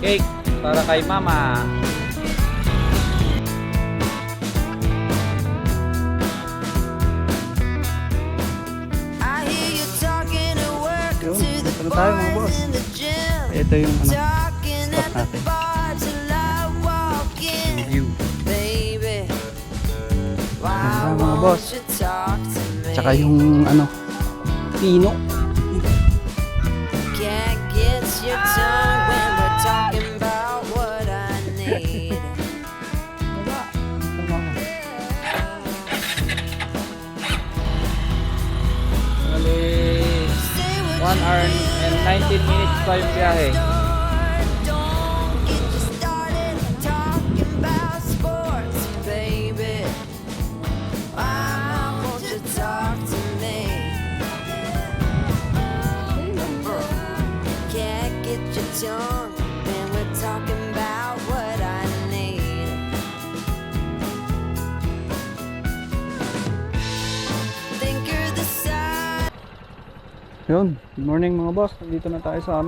Cake para kay mama. Yun, ito na tayo mga boss. Ito yung spot natin. View. Ganda mga boss. Tsaka yung pino. Bali, 1 hour and 19 minutes pa yung biyahe. Yun, good morning mga boss. Dito na tayo sa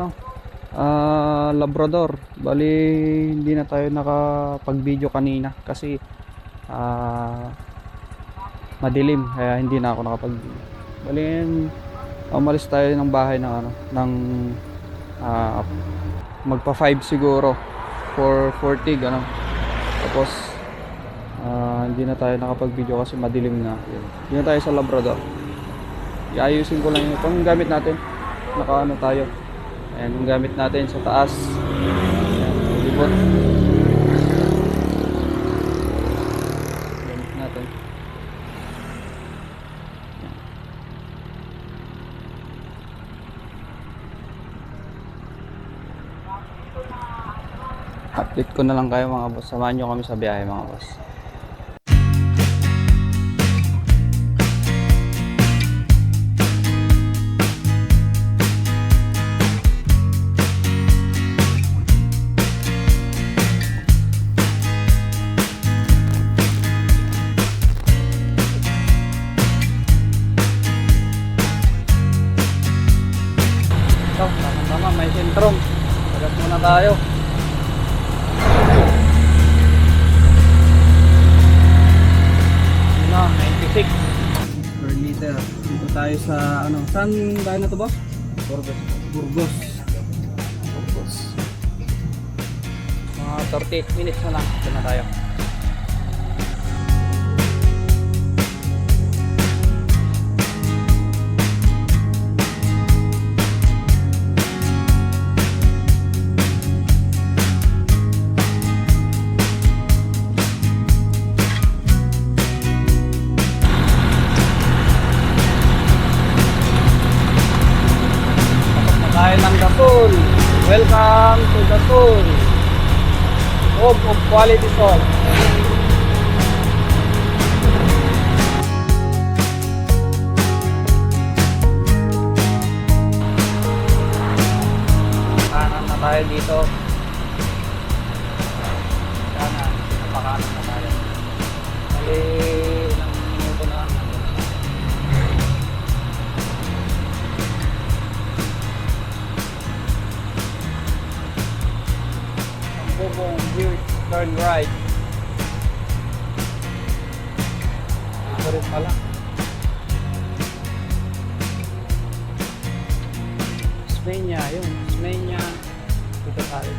Labrador. Bali, hindi na tayo nakapag-video kanina kasi madilim, kaya hindi na ako nakapag-video. Bali, umalis tayo ng bahay ng magpa 5 siguro for 40 gano'n. Tapos hindi na tayo nakapag-video kasi madilim na. Hindi na tayo sa Labrador. Iayusin ko lang yung gamit natin. Tayo. Ayan, yung gamit natin sa taas. Ayan, libot. Gamit natin. Update ko na lang kayo mga boss. Samahan nyo kami sa biyahe mga boss. Tama, may sentrum. Tagas muna tayo. Ano, 96 per liter. Dito tayo sa saan tayo na to boss? Burgos. Mga 38 minutes na lang. Ito na tayo. Welcome to the Soul. Home of quality salt. Kanan na tayo dito. Kanan. Napakanan na tayo. Bali, ilang minuto na. Here, turn right. Ito rin pala. Smenia, yun. Smenia. Dito tayo.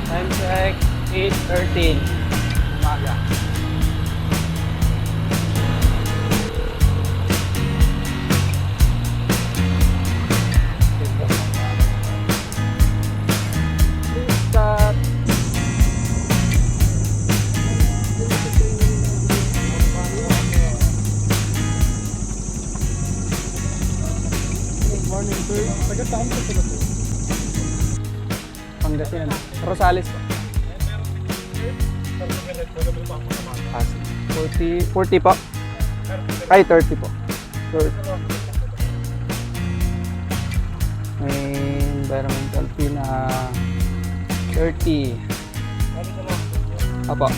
Time check, 8:13. Umaga. Pangasinan. Rosales po. 40 po. Ay, 30 po. 30. May environmental fee na 30. Apo.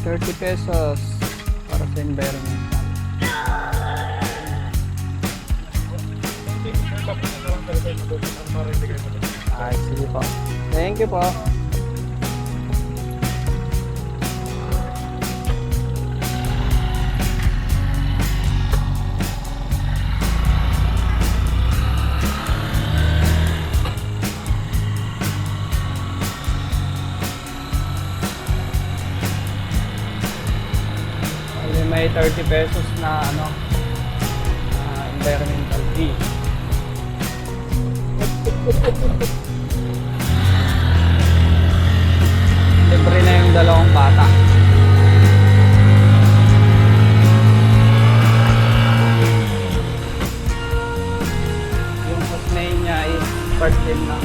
30 pesos para sa environmental. Ay, sige po. Thank you po. May 30 pesos na ano, environmental fee. Libre na yung dalawang bata. Yung Osmeña is part din ng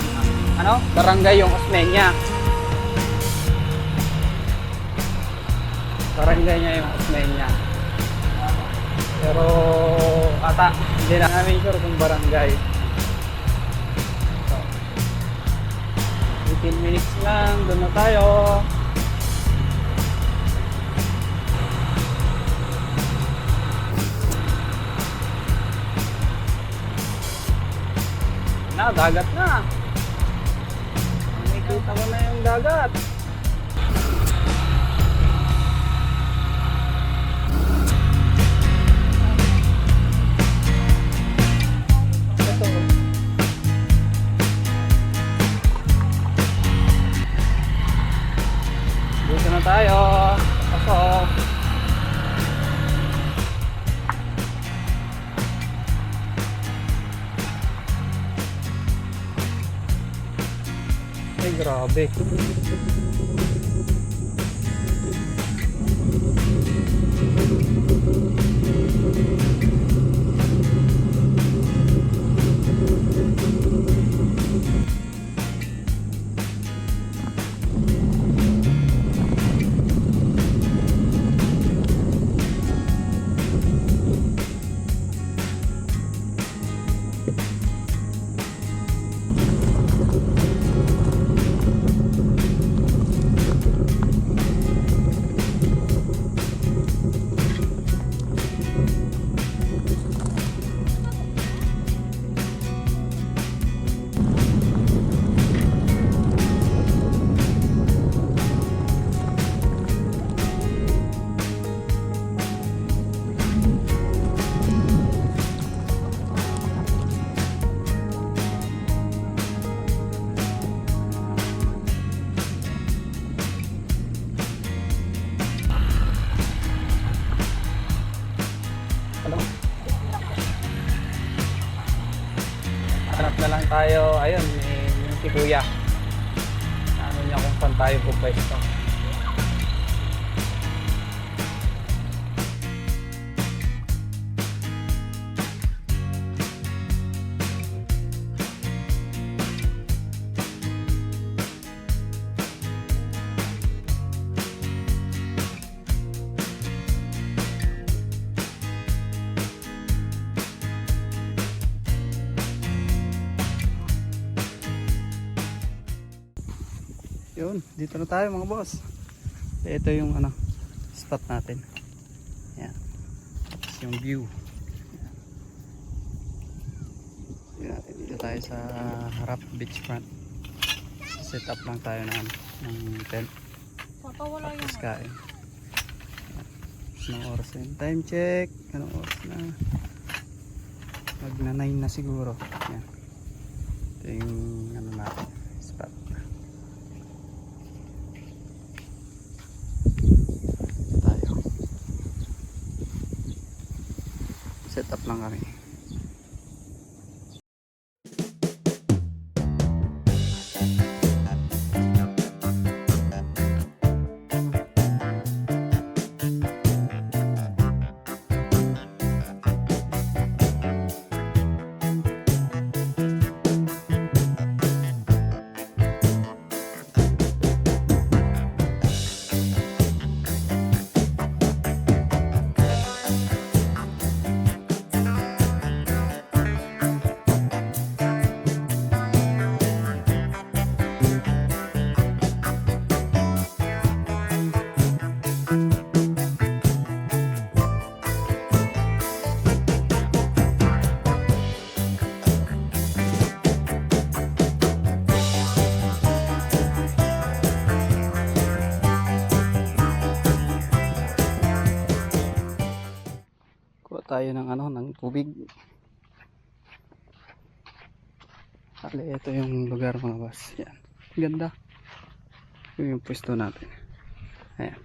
ano? Barangay yung Osmeña. Barangay niya yung Osmeña. Pero ata, hindi na namin sure kung barangay. So, 18 minutes lang, doon na tayo. Na, dagat na. Nakikita ko na yung dagat. Dito na tayo. Pasok. Ay, grabe. Hanap na lang tayo, ayun, yung si Kuya. Ano niya kung saan tayo pupwesto. Yun, dito na tayo mga boss. Ito yung ano, spot natin. Yan. Tapos yung view. Yan. Dito tayo sa harap beachfront. Set up lang tayo ng tent. Tapos kain. Anong oras na yun? Time check. Anong oras na? Magna 9 na siguro. Yan. Ito yung ano natin, spot. Set up lang kami. tayo ng ano, ng tubig. Kali, ito yung lugar mga boss. Yan. Ganda. Ito yung pwesto natin. Ayan.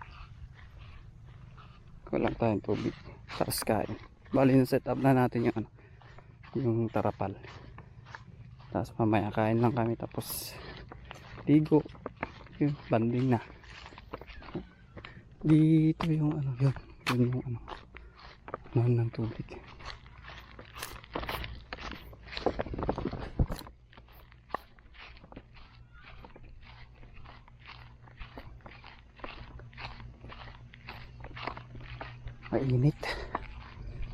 Kulang tayong tubig. Tapos kain. Bali na set up na natin yung ano, yung tarapal. Tapos mamaya kain lang kami. Tapos ligo. Yun, banding na. Dito yung ano, yun. Yun yung ano, noon ng tubig. Mainit.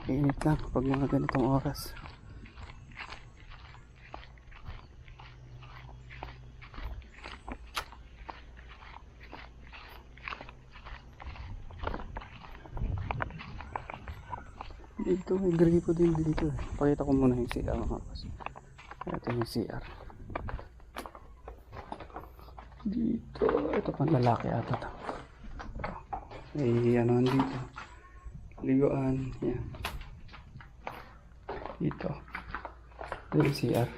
Mainit lang pag mga ganitong oras. Dito may gripo din dito. Pakita ko muna yung CR mga boss. Ito yung CR. Dito. Ito pang lalaki ata to. May ano dito. Liguan. Yan. Dito. Ito yung CR.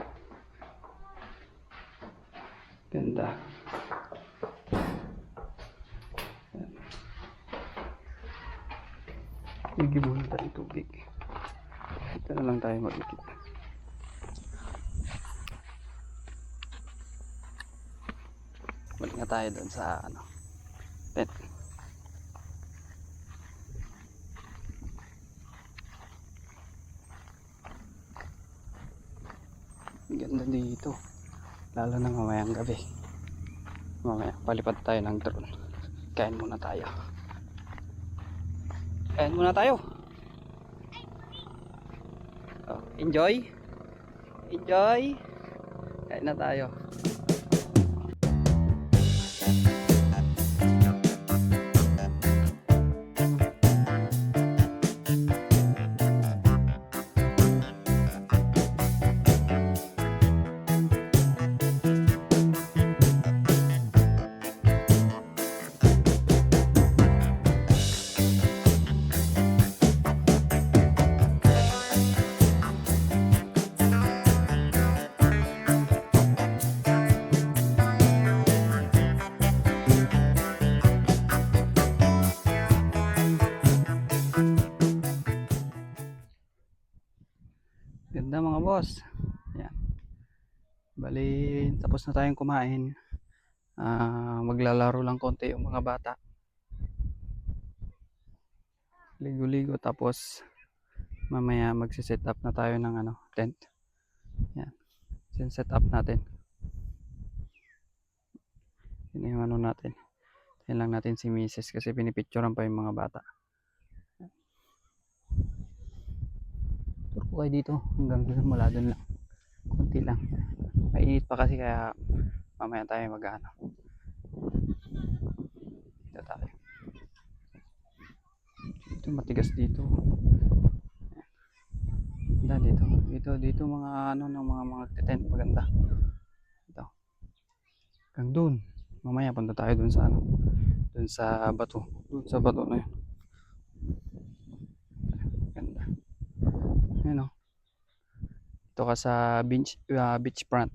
Ganda. Igibuhin tayo tubig. Ito na lang tayo magigit. Balik na tayo doon sa ano, tent. Ganda dito. Lalo na mamayang gabi. Mamaya palipad tayo ng drone. Kain muna tayo. Kain muna tayo. Oh, enjoy. Enjoy. Kain na tayo. Ganda mga boss. Yan. Bali, tapos na tayong kumain. Maglalaro lang konti yung mga bata. Ligo-ligo tapos mamaya magsi-set up na tayo ng ano, tent. Yan. Set up natin. Yun yung ano natin. Yan lang natin si Mrs. kasi pinipicturean pa yung mga bata. Tour ko kayo dito hanggang doon, mula doon lang. Kunti lang. Mainit pa kasi kaya mamaya tayo mag-ano. Dito tayo. Ito matigas dito. Ganda dito mga ano ng mga tent maganda. Ito. Hanggang doon. Mamaya punta tayo doon sa ano. Doon sa bato. Doon sa bato na 'yun. Ganda. Ayun oh. Ito ka sa beach front.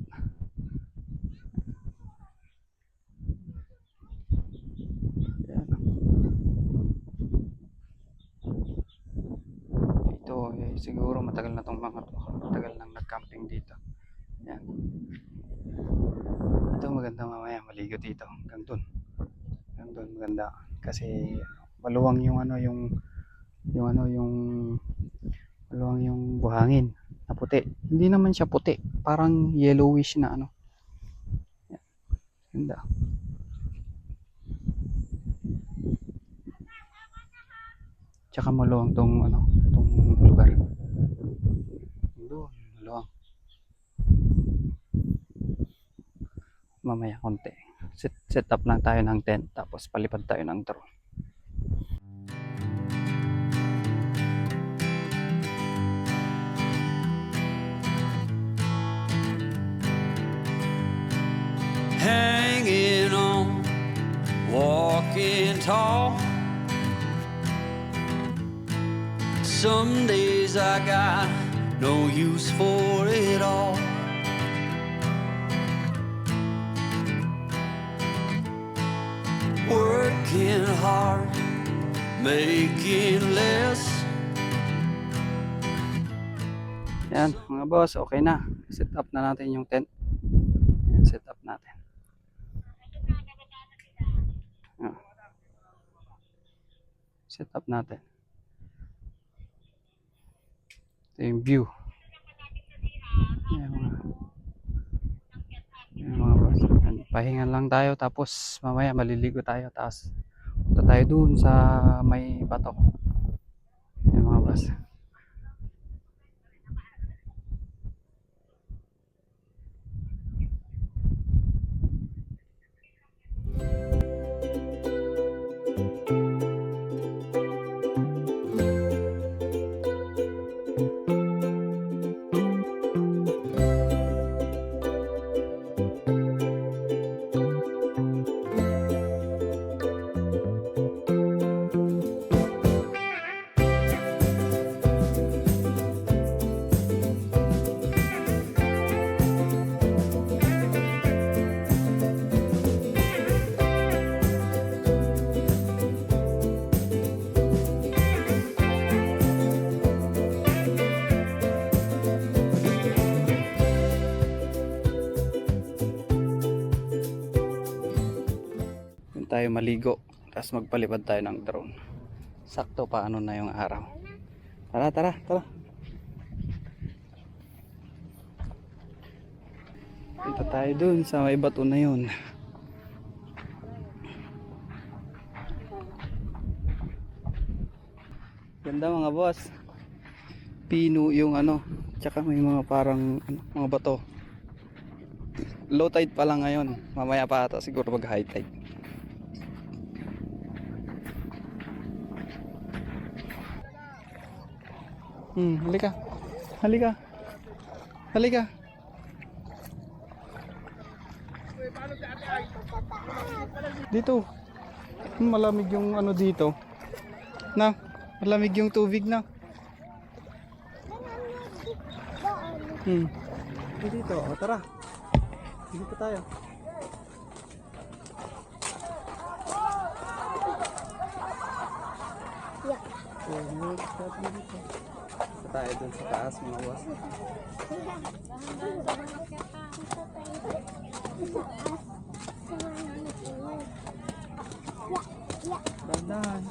Siguro matagal na tong mga to. Matagal nang nag-camping dito. Yan. Ito maganda mamaya maligo dito hanggang doon. Hanggang doon maganda kasi maluwang yung ano yung maluwang yung buhangin na puti. Hindi naman siya puti, parang yellowish na ano. Yan. Ganda. Tsaka maluwang tong ano, tong lugar. Doon, maluwang. Mamaya konti. Set up lang tayo ng tent tapos palipad tayo ng drone. Hanging on, walking tall, Some days I got no use for it all. Working hard, making less. Yan mga boss, okay na. Set up na natin yung tent. Yan, set up natin. Yan. Set up natin. Ito yung view. Yan mga boss. Yan, pahinga lang tayo tapos mamaya maliligo tayo. Tapos punta tayo dun sa may batok. Yan mga boss. Tayo maligo tapos magpalipad tayo ng drone. Sakto pa ano na yung araw. Tara tara tara. Punta tayo dun sa may bato na yun. Ganda mga boss. Pino yung ano, tsaka may mga parang ano, mga bato. Low tide pa lang ngayon. Mamaya pa ata siguro mag high tide. Halika. Halika. Halika. Dito. Malamig yung ano dito. Na, malamig yung tubig na. Dito, o tara. Dito tayo. Tayo dun sa taas mga boss. Dandan.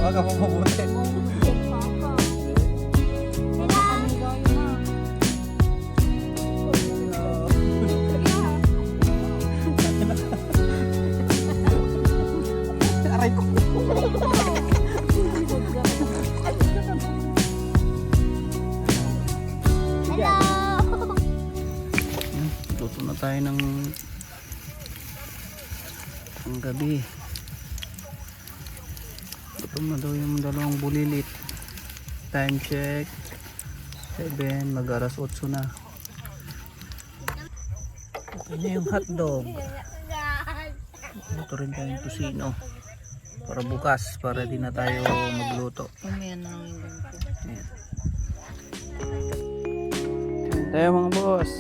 Wag ka mabuti. Aray ko. Luto na tayo ng gabi. Gutom na daw yung dalawang bulilit. Time check 7, mag-aras 8 na. Ito na yung hotdog. Ito rin tayong tusino para bukas, para di na tayo magluto. Ayan tayo mga boss.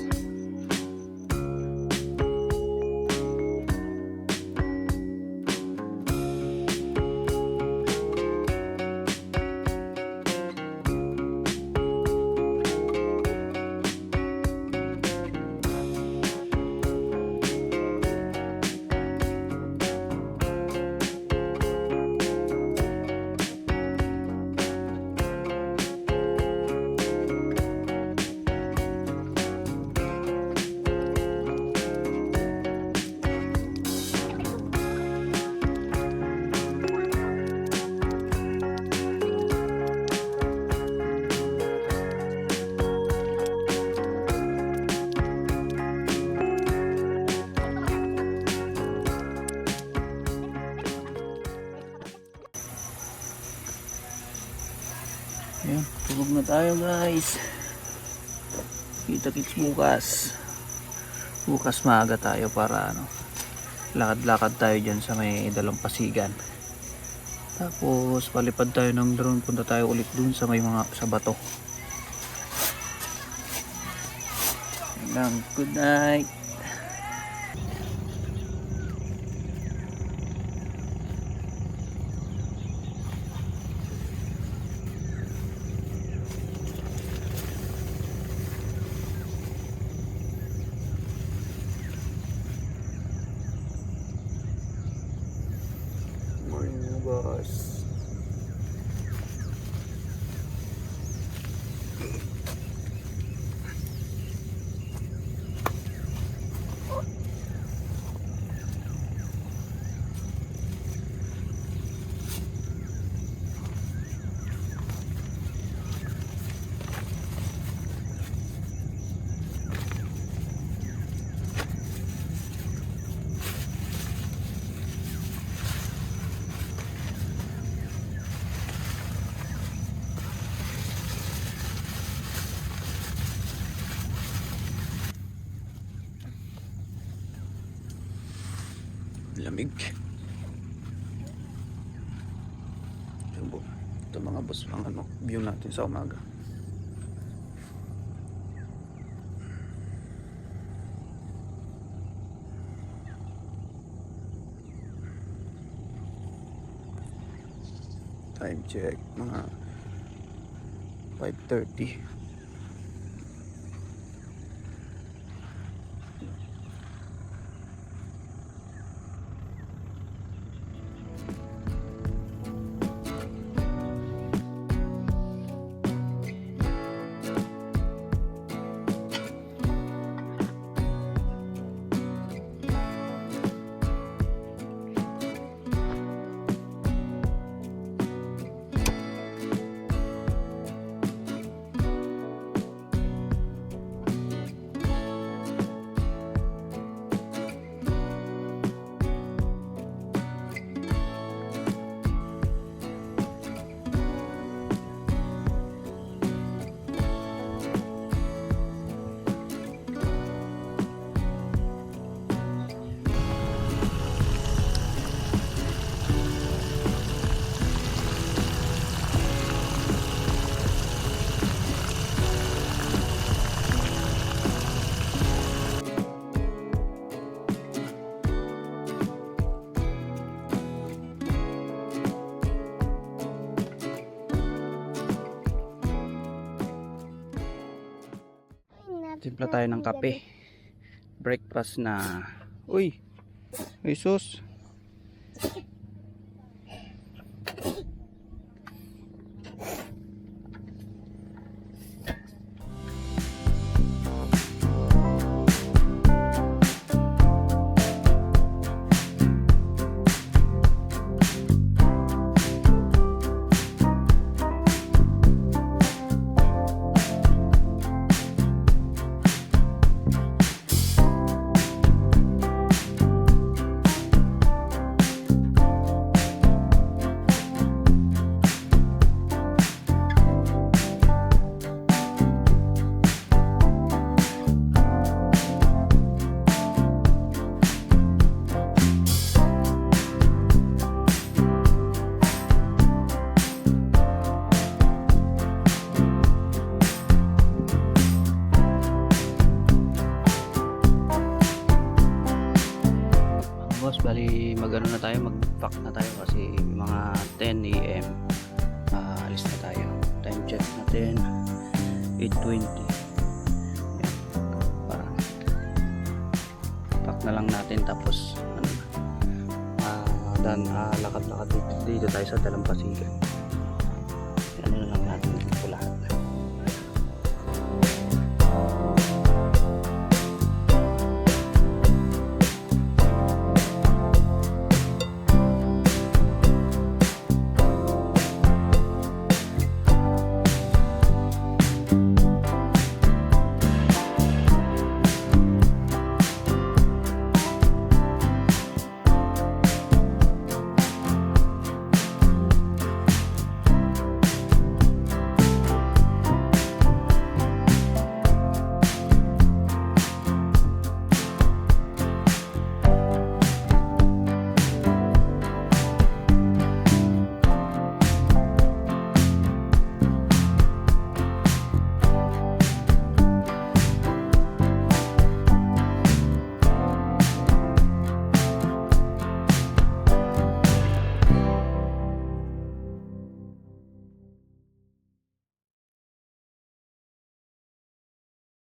Ayan, tulog na tayo guys. Kita-kits bukas. Bukas maaga tayo para ano, lakad-lakad tayo dyan sa may Dalampasigan. Tapos palipad tayo ng drone, punta tayo ulit dun sa may mga sa bato. Ayan lang, good night. Morning boss. Lamig. Ito mga boss, ang ano, view natin sa umaga. Time check, mga 5:30. Timpla tayo ng kape. Breakfast na. Uy! Jesus! Boss, bali magano na tayo, mag-pack na tayo kasi mga 10 AM alis na tayo. Time check natin 8:20. Yan. Para pack na lang natin tapos ano dan lakad-lakad dito tayo sa Dalampasigan. Ano na lang natin ito lahat.